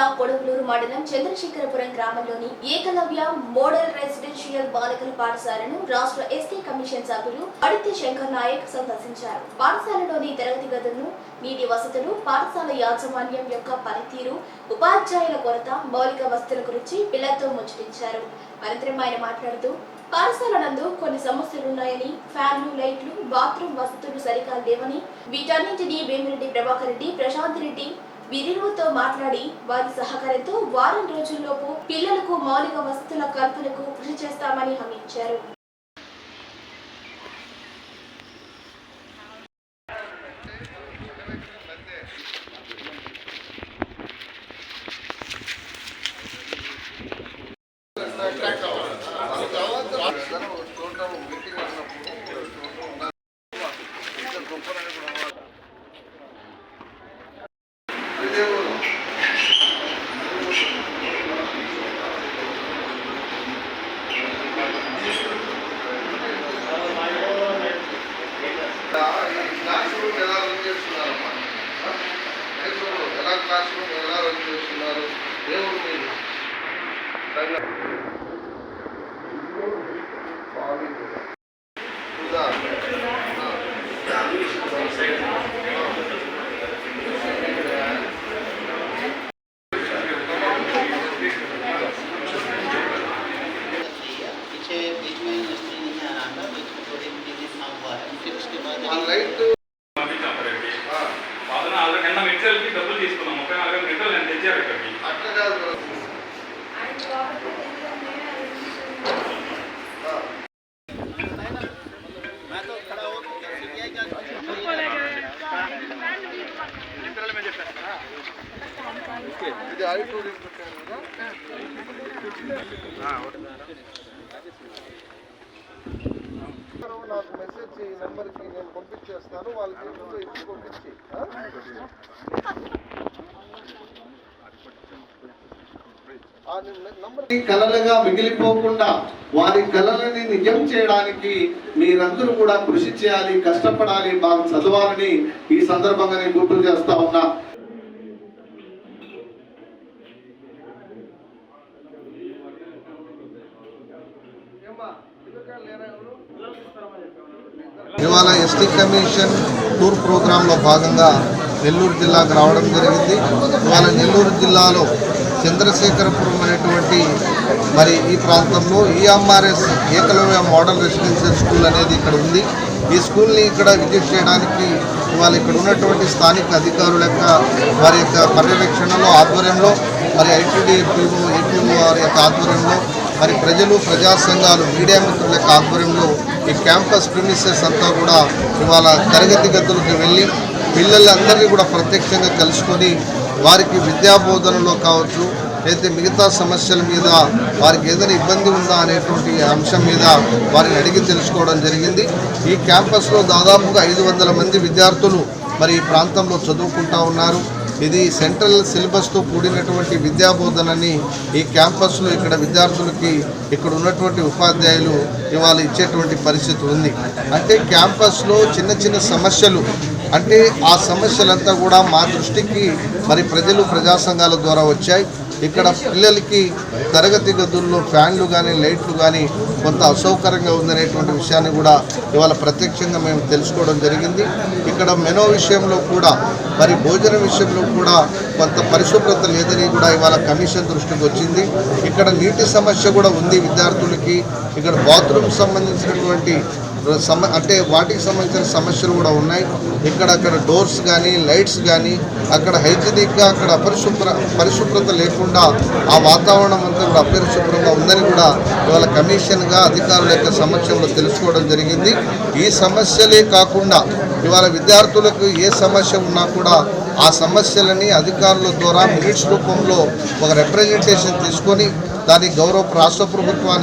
జిల్లా కొడవలూరు మండలం చంద్రశేఖరపురం గ్రామంలోని ఏకలవ్య మోడల్ రెసిడెన్షియల్ బాలికల పాఠశాలను రాష్ట్ర ఎస్టీ కమిషన్ సభ్యులు అడిత్య శంకర్ నాయక్ సందర్శించారు. పాఠశాలలోని తరగతి గదులను, నీటి వసతులు, పాఠశాల యాజమాన్యం యొక్క పనితీరు, ఉపాధ్యాయుల కొరత, మౌలిక వసతుల గురించి పిల్లలతో ముచ్చటించారు. అనంతరం ఆయన మాట్లాడుతూ పాఠశాల నందు కొన్ని సమస్యలున్నాయని, ఫ్యాన్లు, లైట్లు, బాత్రూమ్ వసతులు సరిగా లేవని, వీటన్నింటినీ వేమిరెడ్డి ప్రభాకర్ రెడ్డి, ప్రశాంత్ రెడ్డి వీరితో మాట్లాడి వారి సహకారంతో వారం రోజుల్లోపు పిల్లలకు మౌలిక వసతుల కల్పనకు కృషి చేస్తామని హామీ ఇచ్చారు. నాకు మెసేజ్ ఈ నెంబర్కి నేను పంపించేస్తాను. వాళ్ళకి ఇచ్చి పంపించి కలలుగా మిగిలిపోకుండా వారి కలలని నిజం చేయడానికి మీరందరూ కూడా కృషి చేయాలి, కష్టపడాలి, బాగా చదవాలని ఈ సందర్భంగా నేను గుర్తు చేస్తా ఉన్నా. ఇవాళ ఎస్టీ కమిషన్ టూర్ ప్రోగ్రాంలో భాగంగా నెల్లూరు జిల్లాకు రావడం జరిగింది. ఇవాళ నెల్లూరు జిల్లాలో చంద్రశేఖరపురం అనేటువంటి మరి ఈ ప్రాంతంలో EMRS Eklavya model residential school అనేది ఇక్కడ ఉంది. ఈ స్కూల్ని ఇక్కడ విజిట్ చేయడానికి ఇవాళ ఇక్కడ ఉన్నటువంటి స్థానిక అధికారుల యొక్క వారి యొక్క పర్యవేక్షణలో ఆధ్వర్యంలో మరి ఐటీడీపీఓ ఏపీఓ వారి యొక్క ఆధ్వర్యంలో మరి ప్రజలు, ప్రజా సంఘాలు, మీడియా మిత్రుల యొక్క ఆధ్వర్యంలో ఈ క్యాంపస్ ప్రిమిసెస్ అంతా కూడా ఇవాళ తరగతి గదులకు వెళ్ళి పిల్లలందరినీ కూడా ప్రత్యక్షంగా కలుసుకొని వారికి విద్యాబోధనలో కావచ్చు, అయితే మిగతా సమస్యల మీద వారికి ఏదైనా ఇబ్బంది ఉందా అనేటువంటి అంశం మీద వారిని అడిగి తెలుసుకోవడం జరిగింది. ఈ క్యాంపస్లో దాదాపుగా 500 మంది విద్యార్థులు మరి ఈ ప్రాంతంలో చదువుకుంటూ ఉన్నారు. ఇది సెంట్రల్ సిలబస్తో కూడినటువంటి విద్యాబోధనని ఈ క్యాంపస్లో ఇక్కడ విద్యార్థులకి ఇక్కడ ఉన్నటువంటి ఉపాధ్యాయులు ఇవాళ ఇచ్చేటువంటి పరిస్థితి ఉంది. అంటే క్యాంపస్లో చిన్న చిన్న సమస్యలు, అంటే ఆ సమస్యలంతా కూడా మా దృష్టికి మరి ప్రజలు, ప్రజా సంఘాల ద్వారా వచ్చాయి. ఇక్కడ పిల్లలకి తరగతి గదుల్లో ఫ్యాన్లు కానీ, లైట్లు కానీ కొంత అసౌకర్యంగా ఉందనేటువంటి విషయాన్ని కూడా ఇవాళ ప్రత్యక్షంగా మేము తెలుసుకోవడం జరిగింది. ఇక్కడ మెనో విషయంలో కూడా మరి భోజన విషయంలో కూడా కొంత పరిశుభ్రత లేదని కూడా ఇవాళ కమిషన్ దృష్టికి వచ్చింది. ఇక్కడ నీటి సమస్య కూడా ఉంది విద్యార్థులకి. ఇక్కడ బాత్రూమ్ సంబంధించినటువంటి అంటే వాటికి సంబంధించిన సమస్యలు కూడా ఉన్నాయి. అక్కడ డోర్స్ కానీ, లైట్స్ కానీ అక్కడ హైజీనిక్గా అక్కడ పరిశుభ్రత లేకుండా ఆ వాతావరణం అంతా కూడా అపరిశుభ్రంగా ఉందని కూడా ఇవాళ కమిషన్గా అధికారుల యొక్క సమక్షంలో తెలుసుకోవడం జరిగింది. ఈ సమస్యలే కాకుండా ఇవాళ విద్యార్థులకు ఏ సమస్య ఉన్నా కూడా ఆ సమస్యలని అధికారుల ద్వారా మినిట్స్ రూపంలో ఒక రిప్రజెంటేషన్ తీసుకొని దాన్ని గౌరవ రాష్ట్ర ప్రభుత్వాన్ని